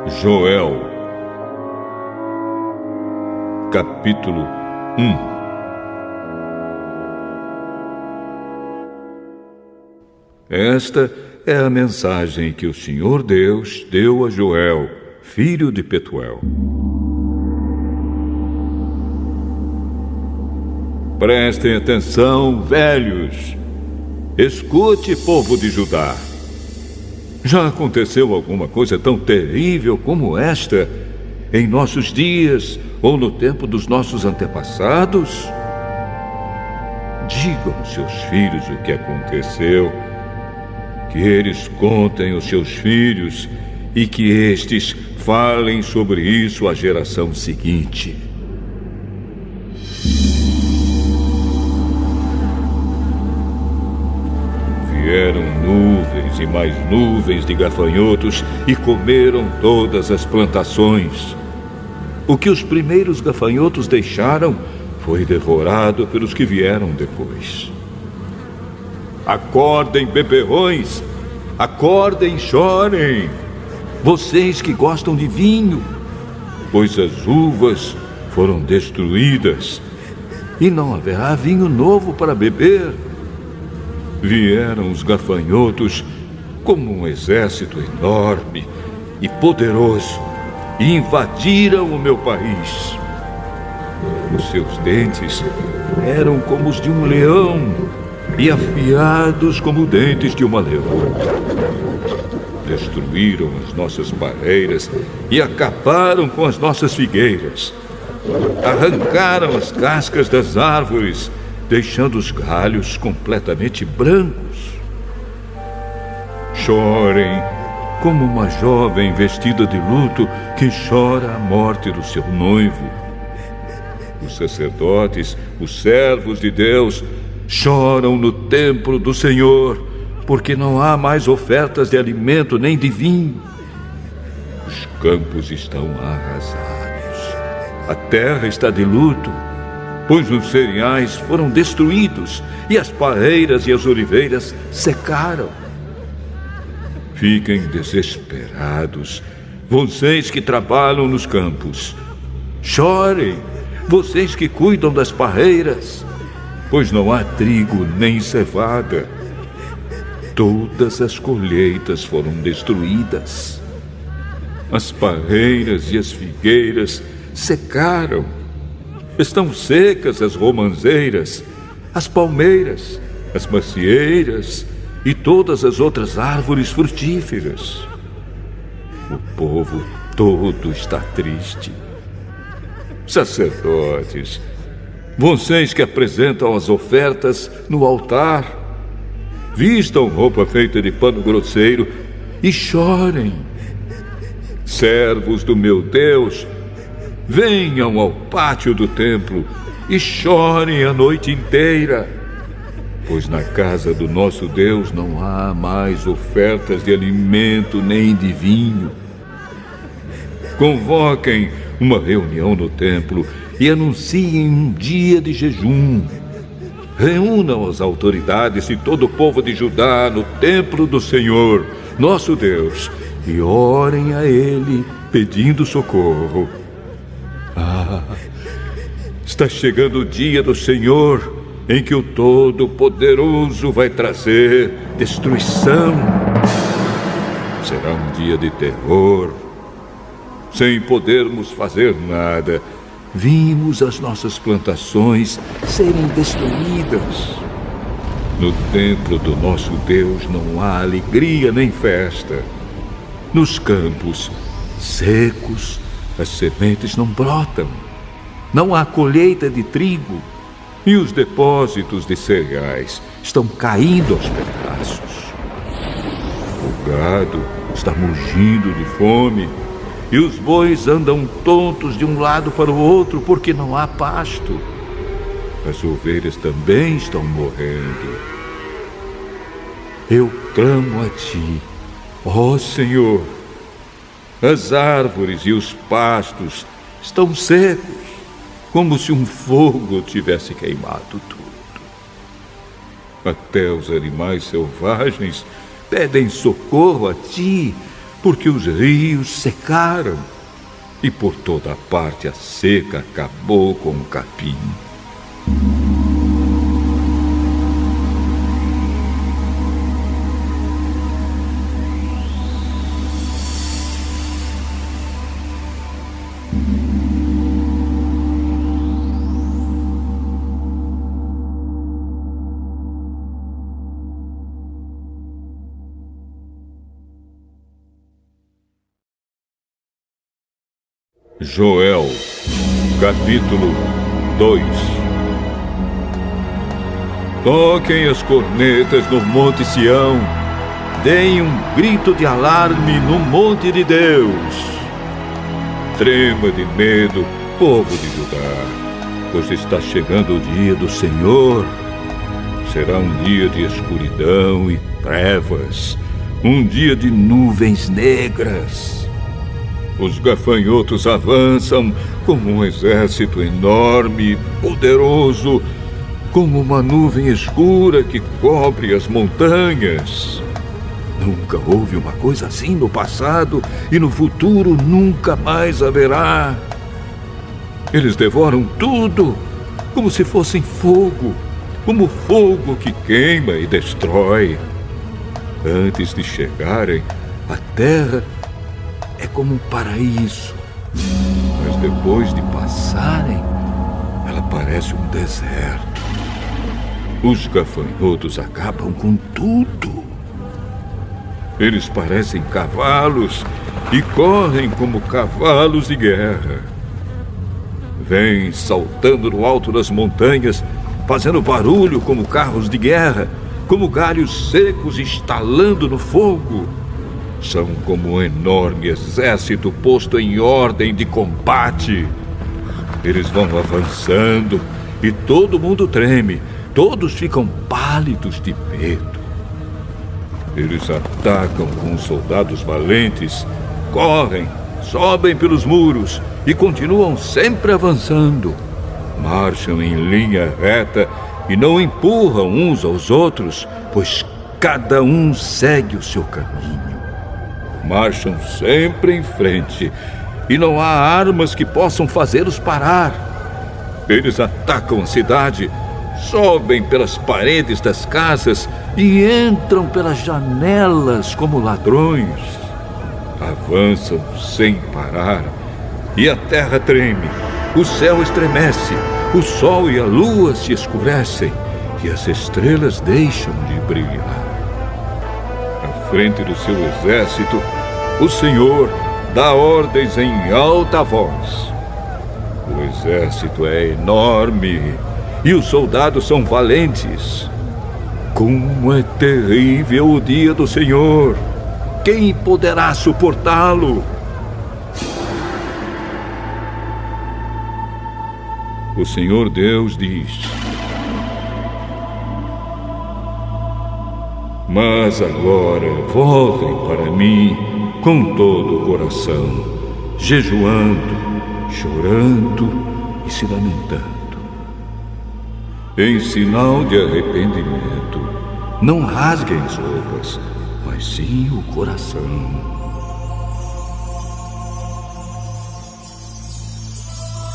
Joel, capítulo 1. Esta é a mensagem que o Senhor Deus deu a Joel, filho de Petuel. Prestem atenção, velhos. Escute, povo de Judá. Já aconteceu alguma coisa tão terrível como esta em nossos dias ou no tempo dos nossos antepassados? Digam aos seus filhos o que aconteceu, que eles contem aos seus filhos e que estes falem sobre isso à geração seguinte. Vieram nuvens e mais nuvens de gafanhotos e comeram todas as plantações. O que os primeiros gafanhotos deixaram foi devorado pelos que vieram depois. Acordem, beberrões! Acordem, chorem! Vocês que gostam de vinho, pois as uvas foram destruídas e não haverá vinho novo para beber. Vieram os gafanhotos como um exército enorme e poderoso e invadiram o meu país. Os seus dentes eram como os de um leão e afiados como dentes de uma leoa. Destruíram as nossas pareiras e acabaram com as nossas figueiras. Arrancaram as cascas das árvores, deixando os galhos completamente brancos. Chorem como uma jovem vestida de luto que chora a morte do seu noivo. Os sacerdotes, os servos de Deus, choram no templo do Senhor, porque não há mais ofertas de alimento nem de vinho. Os campos estão arrasados. A terra está de luto, pois os cereais foram destruídos e as pareiras e as oliveiras secaram. Fiquem desesperados, vocês que trabalham nos campos. Chorem, vocês que cuidam das parreiras, pois não há trigo nem cevada. Todas as colheitas foram destruídas. As parreiras e as figueiras secaram. Estão secas as romãzeiras, as palmeiras, as macieiras e todas as outras árvores frutíferas. O povo todo está triste. Sacerdotes, vocês que apresentam as ofertas no altar, vistam roupa feita de pano grosseiro e chorem. Servos do meu Deus, venham ao pátio do templo e chorem a noite inteira, pois na casa do nosso Deus não há mais ofertas de alimento nem de vinho. Convoquem uma reunião no templo e anunciem um dia de jejum. Reúnam as autoridades e todo o povo de Judá no templo do Senhor, nosso Deus, e orem a Ele pedindo socorro. Está chegando o dia do Senhor, em que o Todo-Poderoso vai trazer destruição. Será um dia de terror. Sem podermos fazer nada, vimos as nossas plantações serem destruídas. No templo do nosso Deus não há alegria nem festa. Nos campos secos, as sementes não brotam. Não há colheita de trigo. E os depósitos de cereais estão caindo aos pedaços. O gado está mugindo de fome. E os bois andam tontos de um lado para o outro porque não há pasto. As ovelhas também estão morrendo. Eu clamo a Ti, ó Senhor. As árvores e os pastos estão secos, como se um fogo tivesse queimado tudo. Até os animais selvagens pedem socorro a Ti, porque os rios secaram e por toda parte a seca acabou com o capim. Joel, capítulo 2. Toquem as cornetas no Monte Sião, deem um grito de alarme no monte de Deus. Trema de medo, povo de Judá, pois está chegando o dia do Senhor. Será um dia de escuridão e trevas, um dia de nuvens negras. Os gafanhotos avançam como um exército enorme e poderoso, como uma nuvem escura que cobre as montanhas. Nunca houve uma coisa assim no passado e no futuro nunca mais haverá. Eles devoram tudo como se fossem fogo, como fogo que queima e destrói. Antes de chegarem, a terra é como um paraíso, mas depois de passarem, ela parece um deserto. Os gafanhotos acabam com tudo. Eles parecem cavalos e correm como cavalos de guerra. Vêm saltando no alto das montanhas, fazendo barulho como carros de guerra, como galhos secos estalando no fogo. São como um enorme exército posto em ordem de combate. Eles vão avançando e todo mundo treme. Todos ficam pálidos de medo. Eles atacam com os soldados valentes, correm, sobem pelos muros e continuam sempre avançando. Marcham em linha reta e não empurram uns aos outros, pois cada um segue o seu caminho. Marcham sempre em frente e não há armas que possam fazê-los parar. Eles atacam a cidade, sobem pelas paredes das casas e entram pelas janelas como ladrões. Avançam sem parar e a terra treme, o céu estremece, o sol e a lua se escurecem e as estrelas deixam de brilhar. À frente do seu exército, o Senhor dá ordens em alta voz. O exército é enorme e os soldados são valentes. Como é terrível o dia do Senhor! Quem poderá suportá-lo? O Senhor Deus diz: mas agora voltem para mim com todo o coração, jejuando, chorando e se lamentando. Em sinal de arrependimento, não rasguem as roupas, mas sim o coração.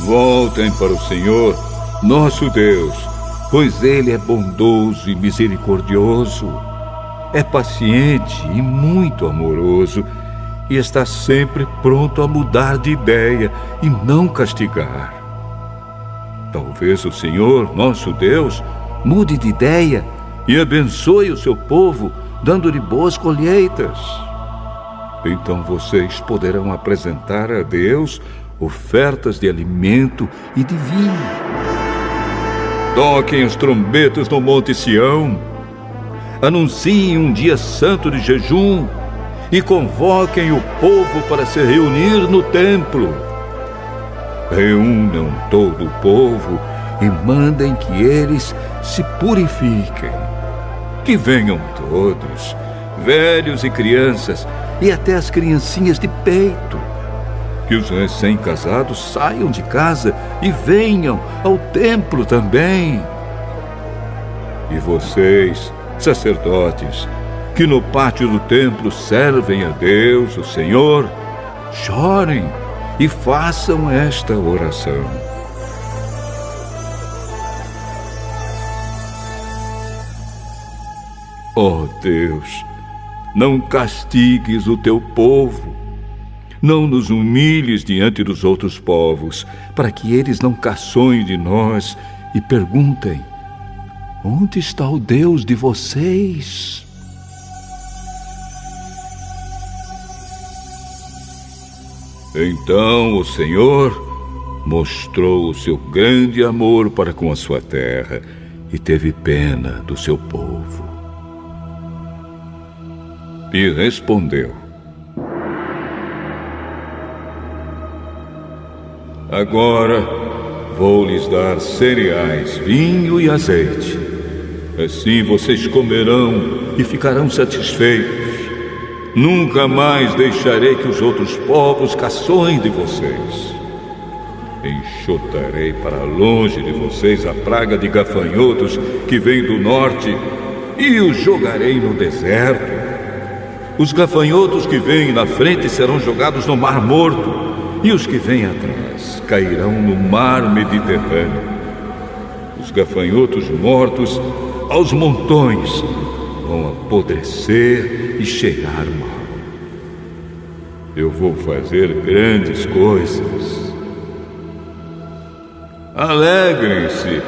Voltem para o Senhor, nosso Deus, pois Ele é bondoso e misericordioso, é paciente e muito amoroso, e está sempre pronto a mudar de ideia e não castigar. Talvez o Senhor, nosso Deus, mude de ideia e abençoe o seu povo, dando-lhe boas colheitas. Então vocês poderão apresentar a Deus ofertas de alimento e de vinho. Toquem as trombetas no Monte Sião, anunciem um dia santo de jejum e convoquem o povo para se reunir no templo. Reúnam todo o povo e mandem que eles se purifiquem. Que venham todos, velhos e crianças, e até as criancinhas de peito. Que os recém-casados saiam de casa e venham ao templo também. E vocês, sacerdotes, que no pátio do templo servem a Deus, o Senhor, chorem e façam esta oração. Ó Deus, não castigues o teu povo, não nos humilhes diante dos outros povos, para que eles não caçoem de nós e perguntem: onde está o Deus de vocês? Então o Senhor mostrou o seu grande amor para com a sua terra e teve pena do seu povo. E respondeu: agora vou lhes dar cereais, vinho e azeite. Assim vocês comerão e ficarão satisfeitos. Nunca mais deixarei que os outros povos caçoem de vocês. Enxotarei para longe de vocês a praga de gafanhotos que vem do norte e os jogarei no deserto. Os gafanhotos que vêm na frente serão jogados no Mar Morto, e os que vêm atrás cairão no Mar Mediterrâneo. Os gafanhotos mortos aos montões vão apodrecer e cheirar mal. Eu vou fazer grandes coisas. Alegrem-se,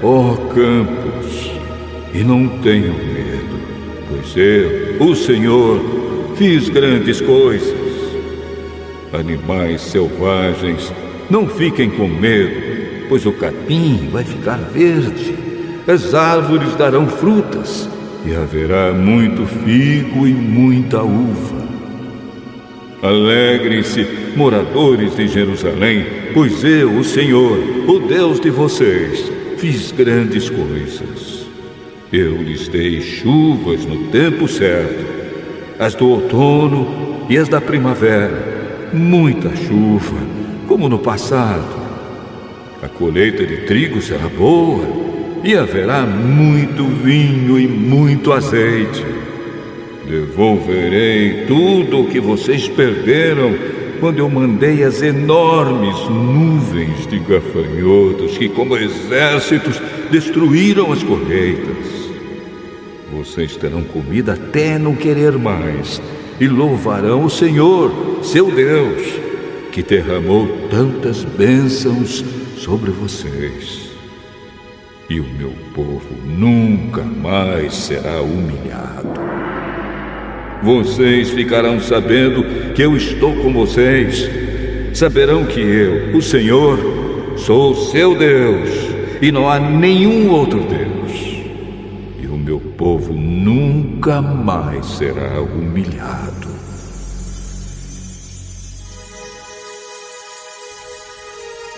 ó campos, e não tenham medo, pois eu, o Senhor, fiz grandes coisas. Animais selvagens, não fiquem com medo, pois o capim vai ficar verde, as árvores darão frutas, e haverá muito figo e muita uva. Alegrem-se, moradores de Jerusalém, pois eu, o Senhor, o Deus de vocês, fiz grandes coisas. Eu lhes dei chuvas no tempo certo, as do outono e as da primavera, muita chuva, como no passado. A colheita de trigo será boa, e haverá muito vinho e muito azeite. Devolverei tudo o que vocês perderam quando eu mandei as enormes nuvens de gafanhotos que, como exércitos, destruíram as colheitas. Vocês terão comida até não querer mais e louvarão o Senhor, seu Deus, que derramou tantas bênçãos sobre vocês. E o meu povo nunca mais será humilhado. Vocês ficarão sabendo que eu estou com vocês. Saberão que eu, o Senhor, sou seu Deus, e não há nenhum outro Deus. E o meu povo nunca mais será humilhado.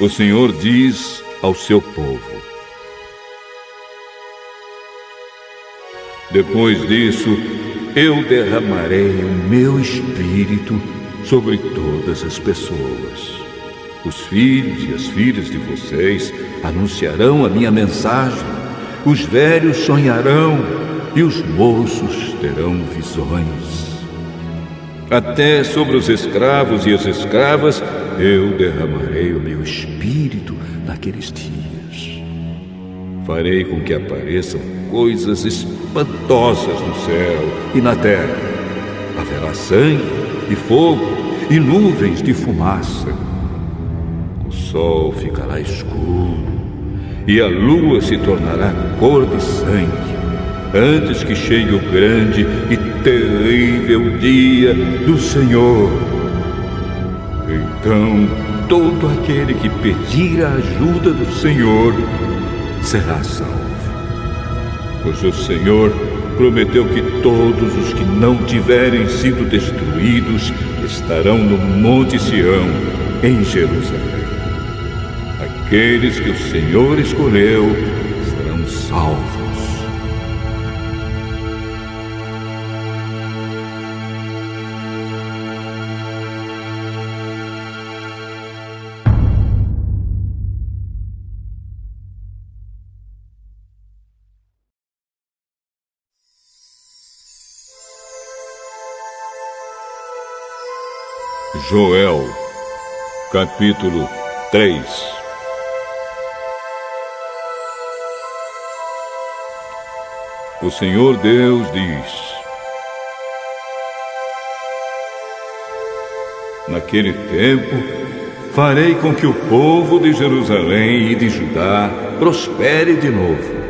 O Senhor diz ao seu povo: depois disso, eu derramarei o meu espírito sobre todas as pessoas. Os filhos e as filhas de vocês anunciarão a minha mensagem. Os velhos sonharão e os moços terão visões. Até sobre os escravos e as escravas eu derramarei o meu espírito naqueles dias. Farei com que apareçam coisas espantosas no céu e na terra. Haverá sangue e fogo e nuvens de fumaça. O sol ficará escuro e a lua se tornará cor de sangue, antes que chegue o grande e terrível dia do Senhor. Então, todo aquele que pedir a ajuda do Senhor será salvo. Pois o Senhor prometeu que todos os que não tiverem sido destruídos estarão no Monte Sião, em Jerusalém. Aqueles que o Senhor escolheu serão salvos. Joel, capítulo 3. O Senhor Deus diz: naquele tempo, farei com que o povo de Jerusalém e de Judá prospere de novo.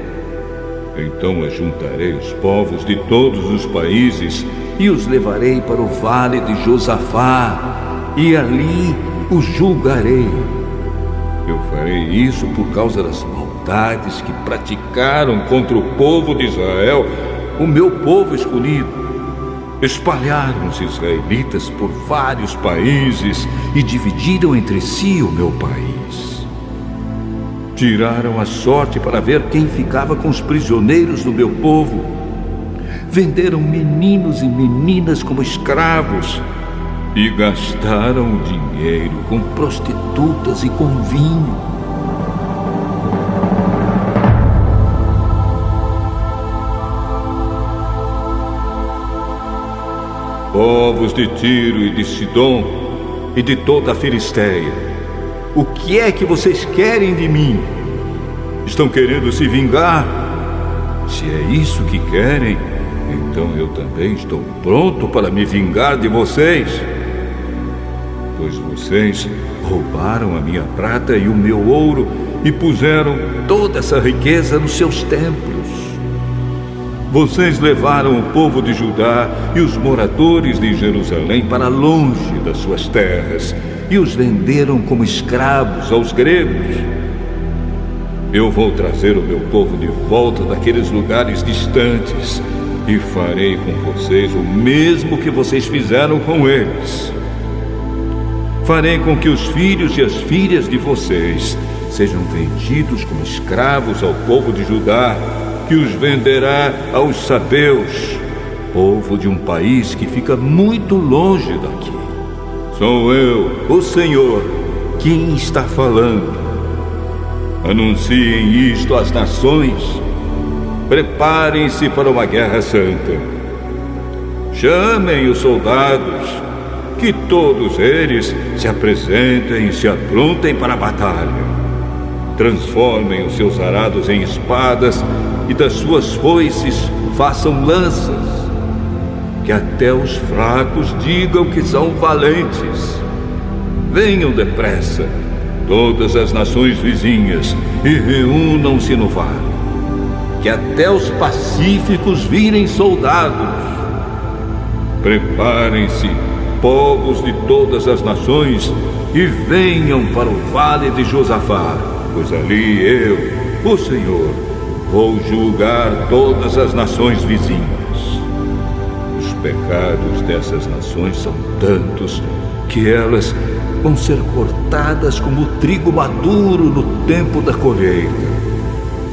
Então ajuntarei os povos de todos os países e os levarei para o vale de Josafá, e ali os julgarei. Eu farei isso por causa das maldades que praticaram contra o povo de Israel, o meu povo escolhido. Espalharam os israelitas por vários países e dividiram entre si o meu país. Tiraram a sorte para ver quem ficava com os prisioneiros do meu povo. Venderam meninos e meninas como escravos e gastaram o dinheiro com prostitutas e com vinho. Povos de Tiro e de Sidom e de toda a Filisteia, o que é que vocês querem de mim? Estão querendo se vingar? Se é isso que querem, então eu também estou pronto para me vingar de vocês. Pois vocês roubaram a minha prata e o meu ouro e puseram toda essa riqueza nos seus templos. Vocês levaram o povo de Judá e os moradores de Jerusalém para longe das suas terras e os venderam como escravos aos gregos. Eu vou trazer o meu povo de volta daqueles lugares distantes e farei com vocês o mesmo que vocês fizeram com eles. Farei com que os filhos e as filhas de vocês sejam vendidos como escravos ao povo de Judá, que os venderá aos sabeus, povo de um país que fica muito longe daqui. Sou eu, o Senhor, quem está falando. Anunciem isto às nações. Preparem-se para uma guerra santa. Chamem os soldados, que todos eles se apresentem e se aprontem para a batalha. Transformem os seus arados em espadas e das suas foices façam lanças. Que até os fracos digam que são valentes. Venham depressa, todas as nações vizinhas, e reúnam-se no vale. Que até os pacíficos virem soldados. Preparem-se, povos de todas as nações, e venham para o vale de Josafá, pois ali eu, o Senhor, vou julgar todas as nações vizinhas. Os pecados dessas nações são tantos que elas vão ser cortadas como o trigo maduro no tempo da colheita.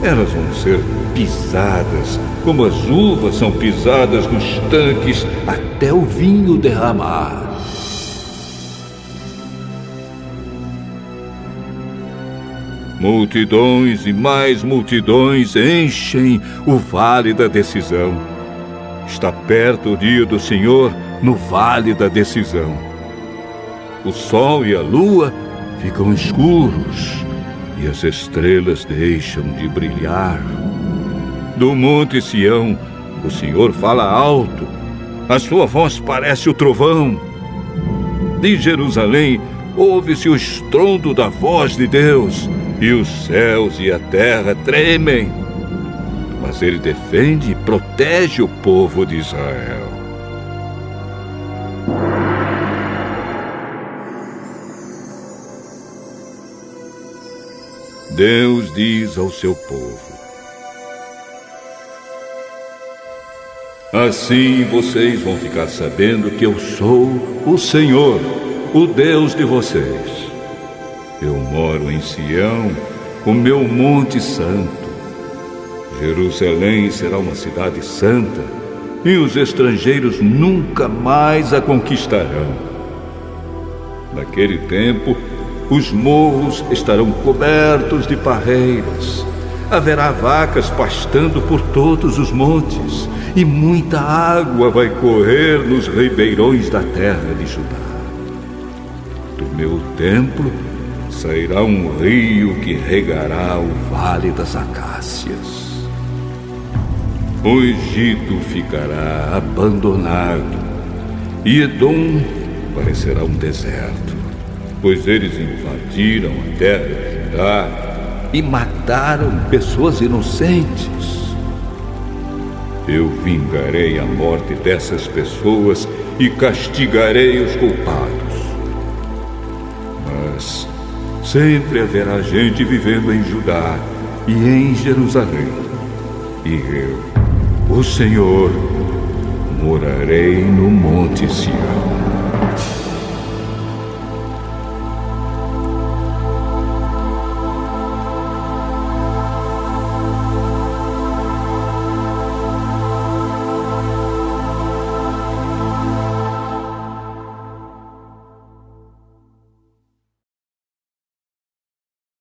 Elas vão ser pisadas como as uvas são pisadas nos tanques até o vinho derramar. Multidões e mais multidões enchem o vale da decisão. Está perto o dia do Senhor no vale da decisão. O sol e a lua ficam escuros e as estrelas deixam de brilhar. Do monte Sião, o Senhor fala alto. A sua voz parece o trovão. De Jerusalém, ouve-se o estrondo da voz de Deus. E os céus e a terra tremem. Mas ele defende e protege o povo de Israel. Deus diz ao seu povo: assim vocês vão ficar sabendo que eu sou o Senhor, o Deus de vocês. Eu moro em Sião, o meu monte santo. Jerusalém será uma cidade santa, e os estrangeiros nunca mais a conquistarão. Naquele tempo, os morros estarão cobertos de parreiras. Haverá vacas pastando por todos os montes, e muita água vai correr nos ribeirões da terra de Judá. Do meu templo sairá um rio que regará o vale das acácias. O Egito ficará abandonado e Edom parecerá um deserto, pois eles invadiram a terra de Judá e mataram pessoas inocentes. Eu vingarei a morte dessas pessoas e castigarei os culpados. Mas sempre haverá gente vivendo em Judá e em Jerusalém. E eu, o Senhor, morarei no Monte Sião.